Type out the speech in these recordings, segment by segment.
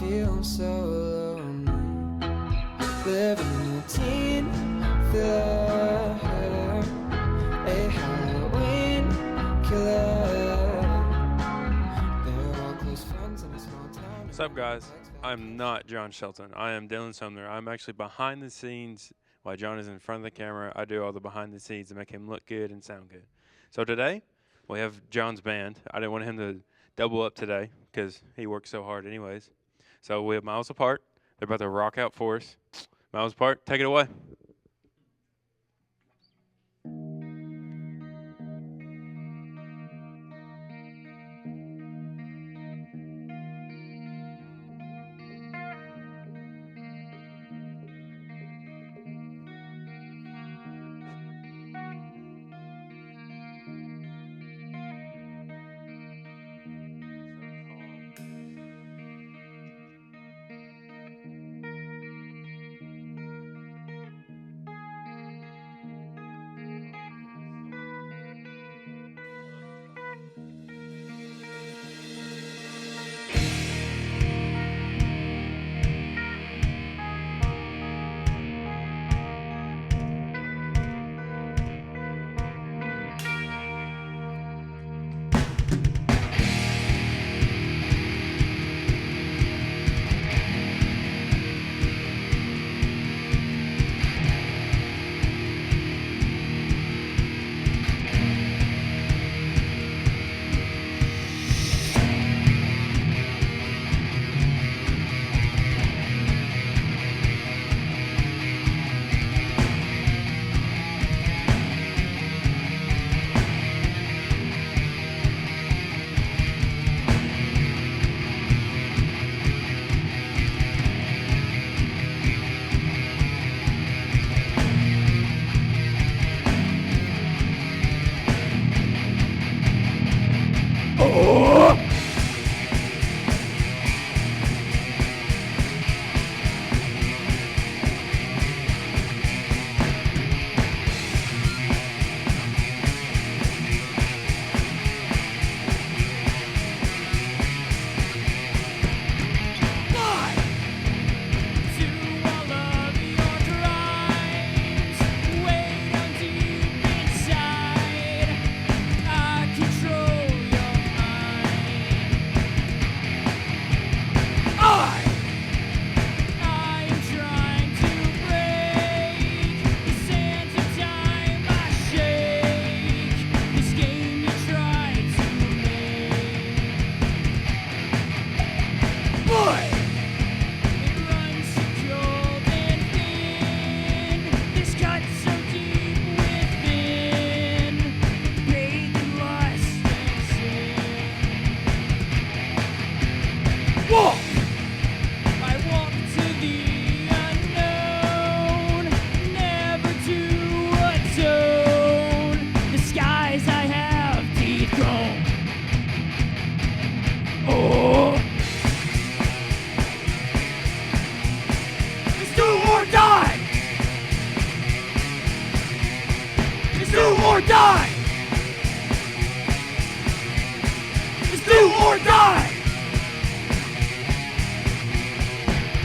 feel so lonely, living in a teen thriller, a Halloween killer. They're all close friends in a small town. What's up, guys? I'm not John Shelton. I am Dylan Sumner. I'm actually behind the scenes while John is in front of the camera. I do all the behind the scenes to make him look good and sound good. So today, we have John's band. I didn't want him to double up today because he works so hard anyways. So we have Miles Apart. They're about to rock out for us. Miles Apart, take it away.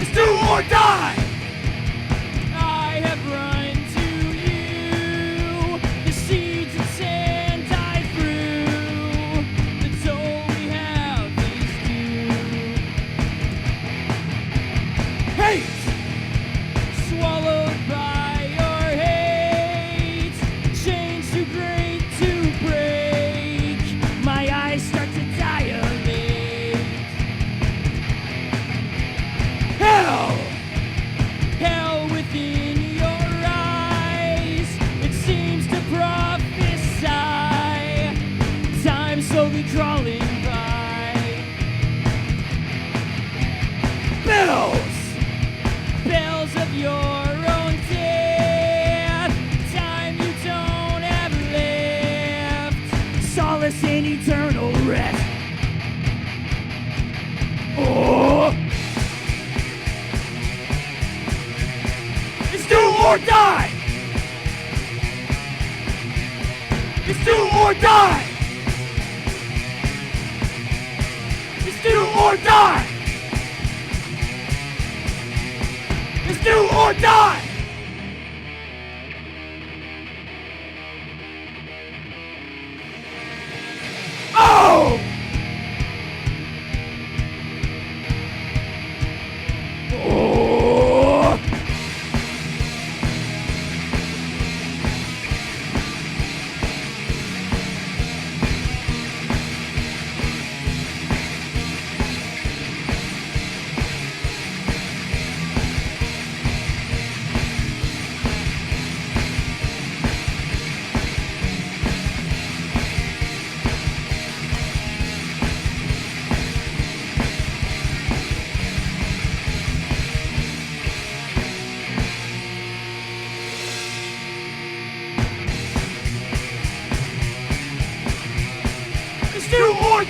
It's do or die!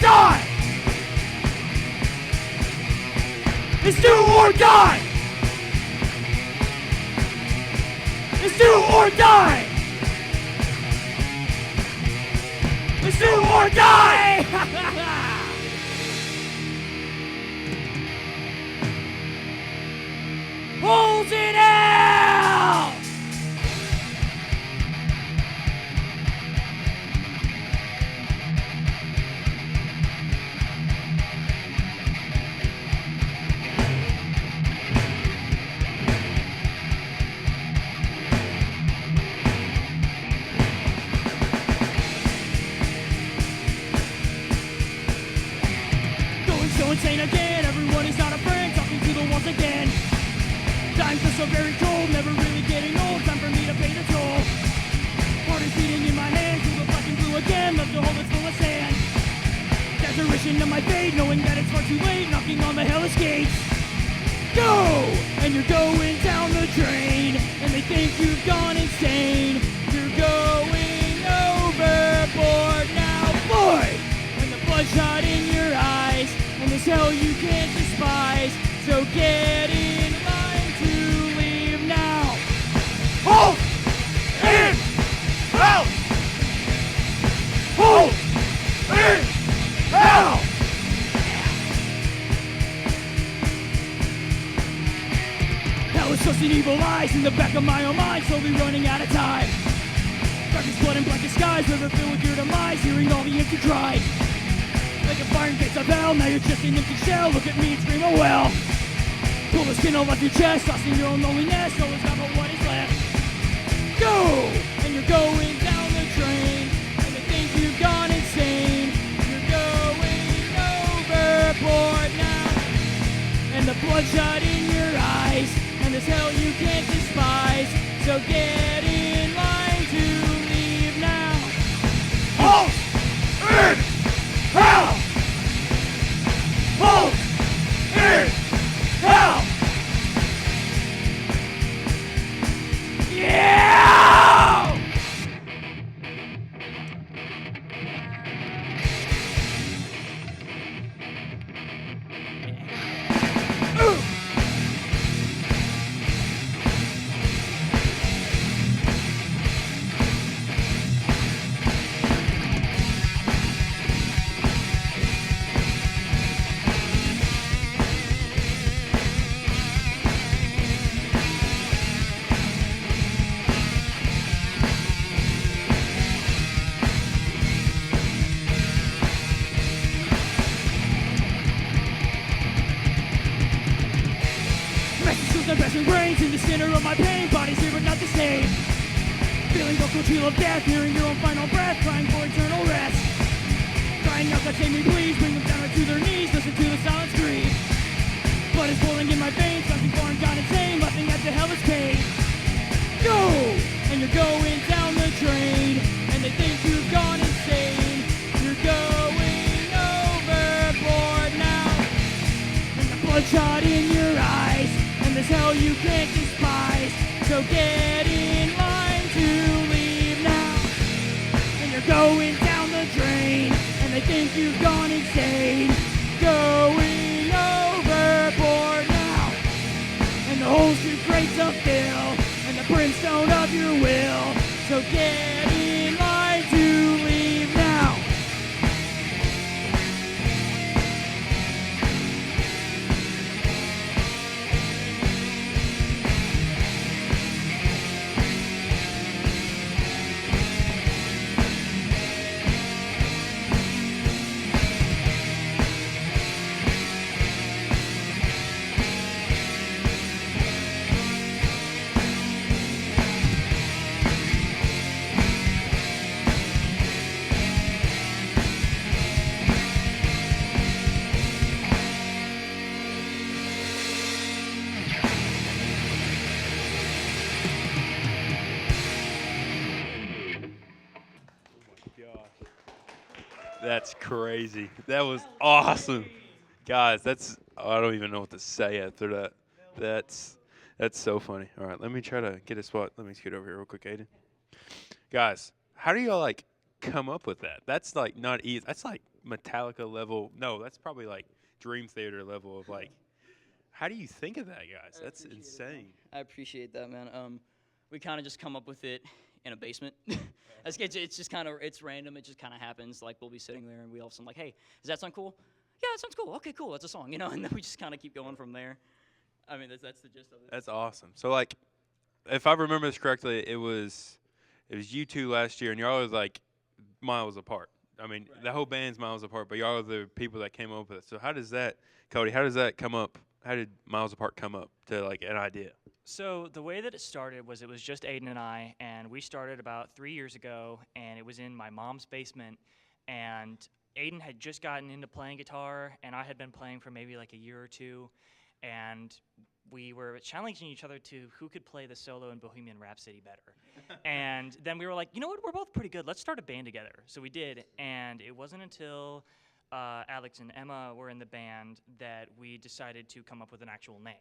die! It's do or die! It's do or die! It's do or die! Holes in hell! Going so insane again, everyone is not a friend, talking to the walls again. Times are so very cold, never really getting old, time for me to pay the toll. Heart is beating in my hands, through the fucking blue again, left a hole that's full of sand. Desperation to my fate, knowing that it's far too late, knocking on the hellish gates. Go! And you're going down the drain, and they think you've gone insane. You're going overboard now, Lord! And the bloodshot in your eyes, and this hell you can't despise. So get in line to leave now. Hold in hell! Hold in hell! Hell is trusting evil eyes in the back of my own mind, slowly running out of time. Darkest blood and blackest skies, river filled with your demise, hearing all the empty cries. Like a fire in gates of hell, now you're just an empty shell. Look at me and scream, oh well. Pull the skin off your chest, tossing your own loneliness, so it's not but what is left. Go! And you're going down the drain, and they think you've gone insane. You're going overboard now, and the bloodshot in your eyes, and this hell you can't despise. So get in line to leave now. Halt! In hell! Halt! In hell! Yeah! Ooh. The best and brains in the center of my pain, body's here but not the same. Feeling the cold chill of death, hearing your own final breath, crying for eternal rest. Crying out that save me please, bring them down to their knees, listen to the silent scream. Blood is boiling in my veins, something foreign gone insane, laughing at the hellish pain. Go! And you're going down the drain, and they think you've gone insane. You're going overboard now, and the bloodshot in your eyes, and this hell you can't despise. So get in line to leave now. And you're going down the drain, and they think you've gone insane. Going overboard now, and the hole's too great to fill, and the brimstone of your will. So get in line to leave now. That's crazy. That was awesome. Guys, I don't even know what to say after that. That's so funny. All right, let me try to get a spot. Let me scoot over here real quick, Ayden. Guys, how do y'all come up with that? That's not easy. That's Metallica level. No, that's probably like Dream Theater level of like. How do you think of that, guys? That's insane. I appreciate that, man. We kind of just come up with it in a basement. It's just kind of, it's random. It just kind of happens. Like, we'll be sitting there, and we all of a sudden like, hey, does that sound cool? Yeah, that sounds cool. Okay, cool. That's a song, you know? And then we just kind of keep going from there. I mean, that's the gist of it. That's awesome. So, like, if I remember this correctly, it was you two last year, and y'all was, like, miles apart. I mean, the whole band's miles apart, but y'all are the people that came up with it. So how does that, Cody, how does that come up? How did Miles Apart come up to, like, an idea? So the way that it started was it was just Ayden and I, and we started about 3 years ago, and it was in my mom's basement, and Ayden had just gotten into playing guitar, and I had been playing for maybe like a year or two, and we were challenging each other to who could play the solo in Bohemian Rhapsody better. And then we were like, you know what, we're both pretty good. Let's start a band together. So we did, and it wasn't until Alex and Emma were in the band that we decided to come up with an actual name.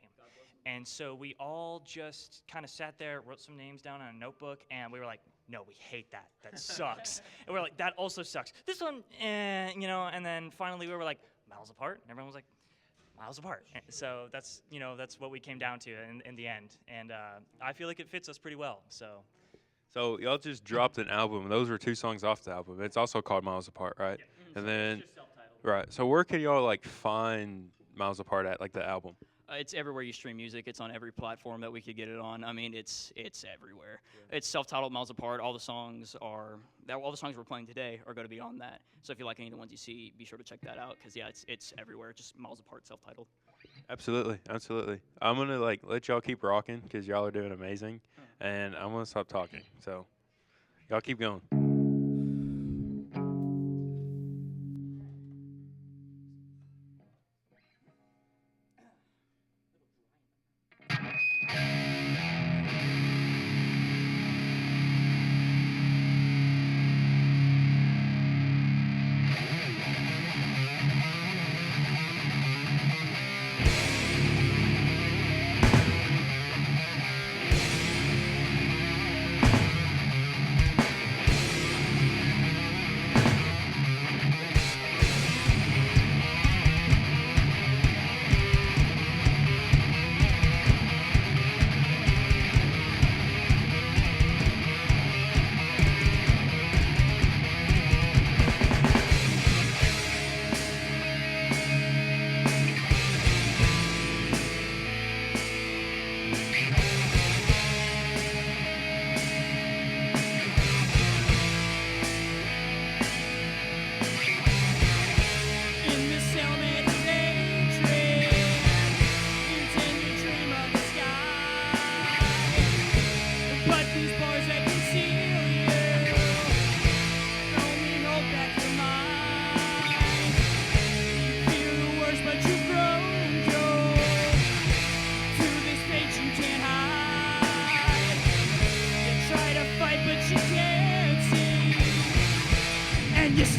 And so we all just kind of sat there, wrote some names down on a notebook, and we were like, no, we hate that. That sucks. And we're like, that also sucks. This one, you know, and then finally we were like, Miles Apart. And everyone was like, Miles Apart. And so that's, you know, that's what we came down to in the end. And I feel like it fits us pretty well, so. So y'all just dropped an album. Those were 2 songs off the album. It's also called Miles Apart, right? Yeah. And So then, it's just self-titled. right. So where can y'all, like, find Miles Apart at, like, the album? It's everywhere you stream music. It's on every platform that we could get it on. I mean, it's everywhere. Yeah. It's self-titled, Miles Apart. All the songs we're playing today are going to be on that. So if you like any of the ones you see, be sure to check that out. Because yeah, it's everywhere. Just Miles Apart, self-titled. Absolutely, absolutely. I'm gonna like let y'all keep rocking because y'all are doing amazing, and I'm gonna stop talking. So y'all keep going.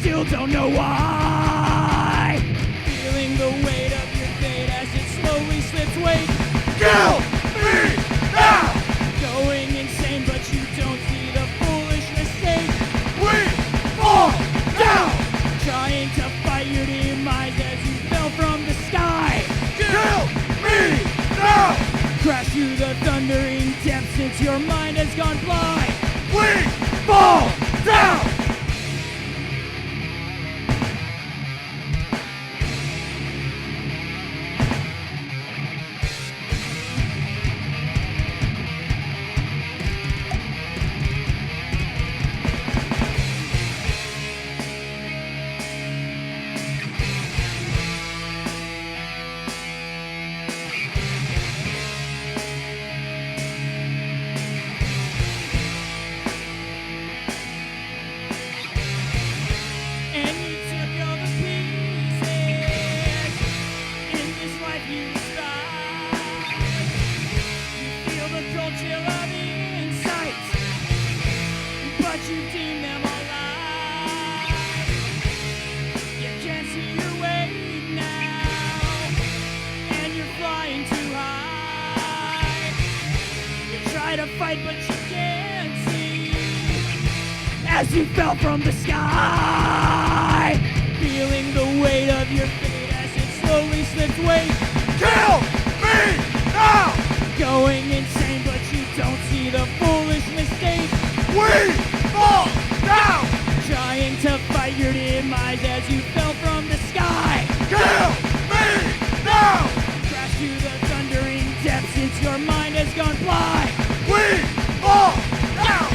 still don't know why. Feeling the weight of your fate as it slowly slips away. Kill me now! Going insane, but you don't see the foolish mistake. We fall down! Trying to fight your demise as you fell from the sky. Kill me now! Crash through the thundering depths since your mind has gone blind. We fall down! As you fell from the sky, feeling the weight of your fate as it slowly slips away. Kill me now! Going insane, but you don't see the foolish mistake. We fall down! Trying to fight your demise as you fell from the sky. Kill me now! Crash to the thundering depths since your mind has gone fly. We fall down!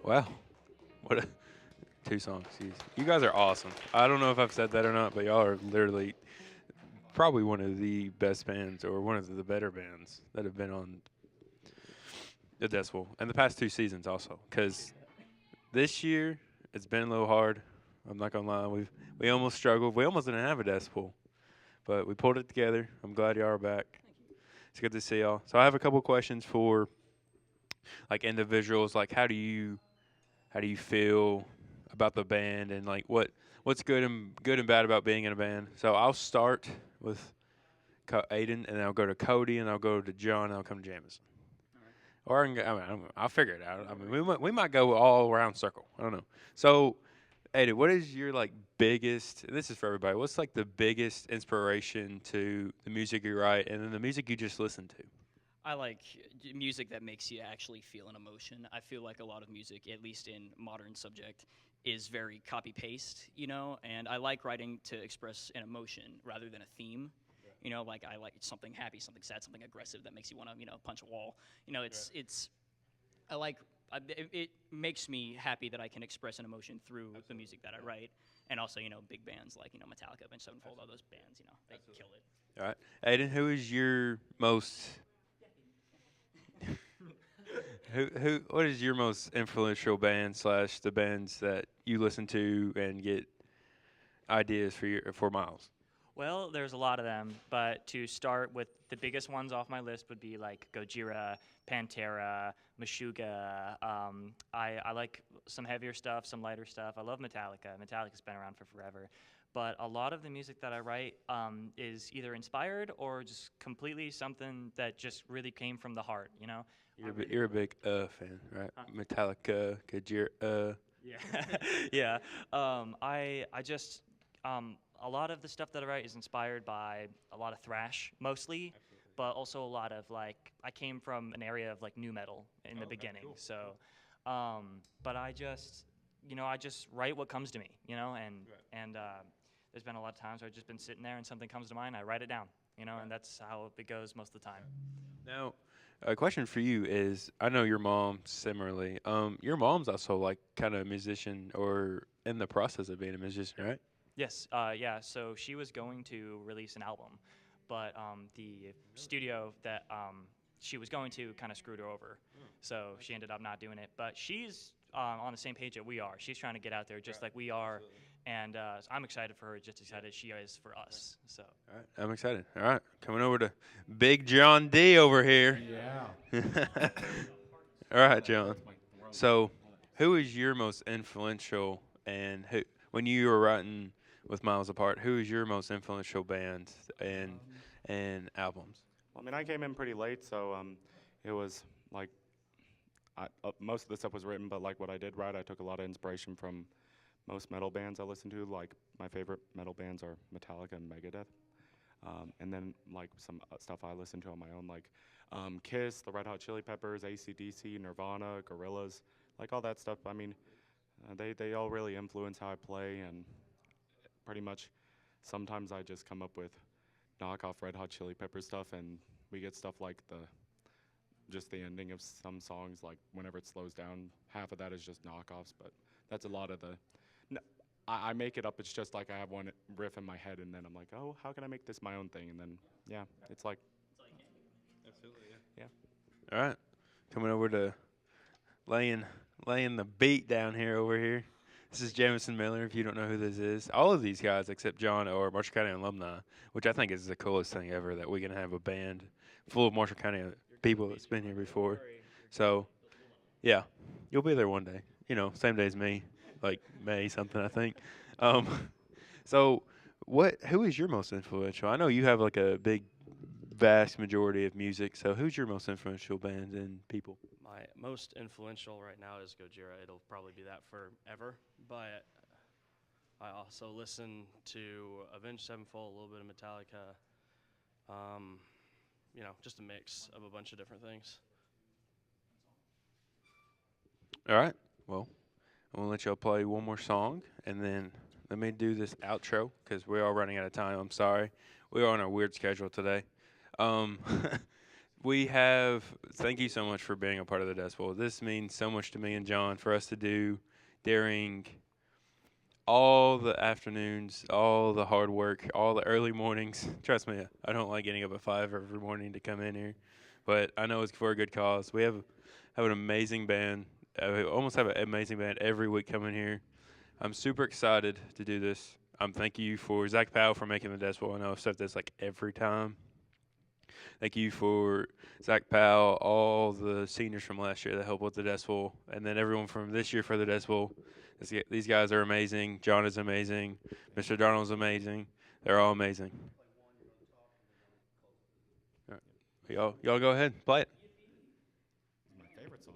Wow. What a 2 songs. Jeez. You guys are awesome. I don't know if I've said that or not, but y'all are literally probably one of the best bands or one of the better bands that have been on the Decibel and the past 2 seasons also. Because this year it's been a little hard. I'm not gonna lie. We almost struggled. We almost didn't have a Decibel, but we pulled it together. I'm glad y'all are back. It's good to see y'all. So I have a couple questions for like individuals. Like how do you feel about the band and like what's good and bad about being in a band? So I'll start with Ayden, and then I'll go to Cody, and I'll go to John, and I'll come to Jamison. Or I'll figure it out. I mean, we might go all around circle. I don't know. So, Ayden, what is your like biggest? This is for everybody. What's like the biggest inspiration to the music you write, and then the music you just listen to? I like music that makes you actually feel an emotion. I feel like a lot of music, at least in modern subject, is very copy-paste, you know? And I like writing to express an emotion rather than a theme. You know, like I like something happy, something sad, something aggressive that makes you want to, you know, punch a wall. You know, it makes me happy that I can express an emotion through the music that I write. And also, you know, big bands like, you know, Metallica, Avenged Sevenfold, all those bands, you know, they kill it. All right, Ayden, who is your most what is your most influential band / the bands that you listen to and get ideas for Miles? Well, there's a lot of them, but to start with, the biggest ones off my list would be like Gojira, Pantera, Meshuggah. I like some heavier stuff, some lighter stuff. I love Metallica. Metallica's been around for forever. But a lot of the music that I write is either inspired or just completely something that just really came from the heart, you know? You're a big fan, right? Metallica, Gojira. Yeah, yeah. I just a lot of the stuff that I write is inspired by a lot of thrash, mostly, but also a lot of like I came from an area of like nu metal in the beginning, cool. So, but I just write what comes to me, you know, and there's been a lot of times where I've just been sitting there and something comes to mind, I write it down, you know, and that's how it goes most of the time. Now, a question for you is, I know your mom similarly. Your mom's also like kind of a musician or in the process of being a musician, right? Yes, yeah. So she was going to release an album, but the studio that she was going to kind of screwed her over. So she ended up not doing it. But she's on the same page that we are. She's trying to get out there just like we are. Absolutely. And so I'm excited for her, just as excited as she is for us. So. All right, I'm excited. All right, coming over to Big John D over here. Yeah. All right, John. So, who is your most influential, and who, when you were writing with Miles Apart, who is your most influential band and albums? Well, I mean, I came in pretty late, so it was like most of the stuff was written, but like what I did write, I took a lot of inspiration from most metal bands I listen to. Like my favorite metal bands are Metallica and Megadeth, and then like some stuff I listen to on my own, like Kiss, the Red Hot Chili Peppers, AC/DC, Nirvana, Gorillaz, like all that stuff. I mean, they all really influence how I play, and pretty much sometimes I just come up with knockoff Red Hot Chili Pepper stuff, and we get stuff like just the ending of some songs, like whenever it slows down, half of that is just knockoffs, but that's a lot of the I make it up. It's just like I have one riff in my head, and then I'm like, oh, how can I make this my own thing? And then, yeah, it's like. Absolutely, yeah. All right, coming over to laying the beat down here over here. This is Jamison Miller, if you don't know who this is. All of these guys, except John, are Marshall County alumni, which I think is the coolest thing ever, that we can have a band full of Marshall County people that's been here before. So, yeah, you'll be there one day. You know, same day as me. Like May something, I think. So, who is your most influential? I know you have like a vast majority of music. So, who's your most influential band and people? My most influential right now is Gojira. It'll probably be that forever. But I also listen to Avenged Sevenfold, a little bit of Metallica. You know, just a mix of a bunch of different things. All right. Well, I'm going to let y'all play one more song, and then let me do this outro because we're all running out of time. I'm sorry. We are on a weird schedule today. Thank you so much for being a part of the Decibel. This means so much to me and John for us to do during all the afternoons, all the hard work, all the early mornings. Trust me, I don't like getting up at 5 every morning to come in here, but I know it's for a good cause. We have an amazing band. We almost have an amazing band every week coming here. I'm super excited to do this. Thank you for Zach Powell for making the Decibel. I know I've said this like every time. Thank you for Zach Powell, all the seniors from last year that helped with the Decibel, and then everyone from this year for the Decibel. These guys are amazing. John is amazing. Mr. Darnold's amazing. They're all amazing. All right. Y'all go ahead. Play it. My favorite song.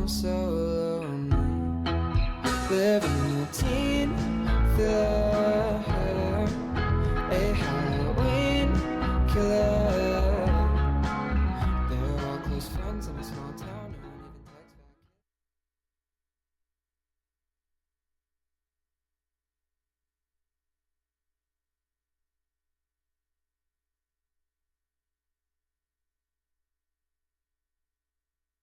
I'm so lonely, living in a teen thriller.